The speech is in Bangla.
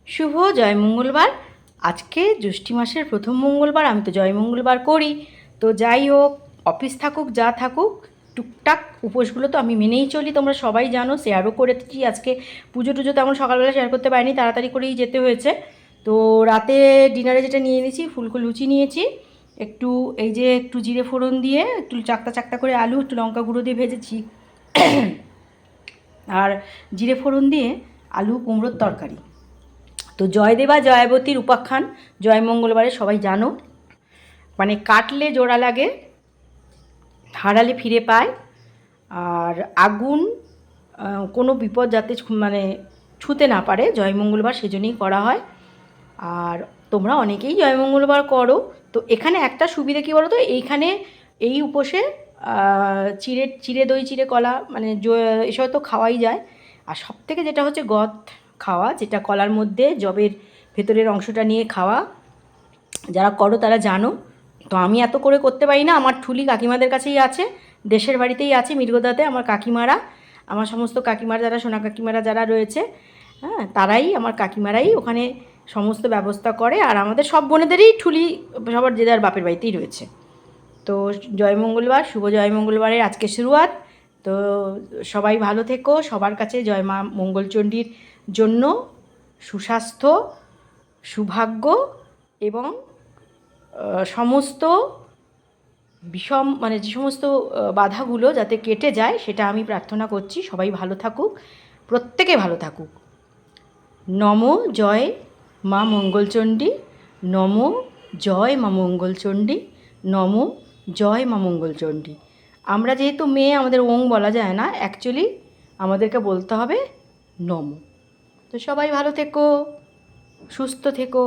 শুভ জয় মঙ্গলবার। আজকে জ্যৈষ্ঠী মাসের প্রথম মঙ্গলবার। আমি তো জয় মঙ্গলবার করি। তো যাই হোক, অফিস থাকুক যা থাকুক, টুকটাক উপোসগুলো তো আমি মেনেই চলি, তোমরা সবাই জানো। শেয়ারও করেছি আজকে। পুজো টুজো তেমন সকালবেলা শেয়ার করতে পারিনি, তাড়াতাড়ি করেই যেতে হয়েছে। তো রাতে ডিনারে যেটা নিয়ে নিয়েছি, ফুলকো লুচি নিয়েছি, একটু এই যে একটু জিরে ফোড়ন দিয়ে একটু চাকতা চাকতা করে আলু একটু লঙ্কা গুঁড়ো দিয়ে ভেজেছি আর জিরে ফোড়ন দিয়ে আলু কুমড়োর তরকারি। তো জয়দেবা জয়াবতীর উপাখ্যান জয় মঙ্গলবারে সবাই জানো, মানে কাটলে জোড়া লাগে, হারালে ফিরে পায়। আর আগুন কোনো বিপদ যাতে মানে ছুঁতে না পারে জয় মঙ্গলবার, সেজন্যই করা হয়। আর তোমরা অনেকেই জয় মঙ্গলবার করো। তো এখানে একটা সুবিধা কী বলো তো, এইখানে এই উপোসে চিড়ে চিড়ে দই চিড়ে কলা মানে এসব তো খাওয়াই যায়। আর সবথেকে যেটা হচ্ছে গদ খাওয়া, যেটা কলার মধ্যে জবের ভেতরের অংশটা নিয়ে খাওয়া, যারা করো তারা জানো। তো আমি এত করে করতে পারি না, আমার ঠুলি কাকিমাদের কাছেই আছে, দেশের বাড়িতেই আছে মির্গদাতে। আমার কাকিমারা, আমার সমস্ত কাকিমারা যারা সোনা কাকিমারা যারা রয়েছে, হ্যাঁ, তারাই আমার কাকিমারাই ওখানে সমস্ত ব্যবস্থা করে। আর আমাদের সব বোনেদেরই ঠুলি সবার যে যার বাপের বাড়িতেই রয়েছে। তো জয় মঙ্গলবার, শুভ জয় মঙ্গলবারের আজকে শুরুয়াত। তো সবাই ভালো থেকো, সবার কাছে জয় মা মঙ্গলচণ্ডীর জন্য সুস্বাস্থ্য, সৌভাগ্য এবং সমস্ত বিষম মানে যে সমস্ত বাধাগুলো যাতে কেটে যায় সেটা আমি প্রার্থনা করছি। সবাই ভালো থাকুক, প্রত্যেকে ভালো থাকুক। নম জয় মা মঙ্গলচণ্ডী, নম জয় মা মঙ্গলচণ্ডী, নম জয় মা মঙ্গলচণ্ডী। আমরা যেহেতু মেয়ে, আমাদের ওং বলা যায় না, অ্যাকচুয়ালি আমাদেরকে বলতে হবে নম। তো সবাই ভালো থেকো, সুস্থ থেকো।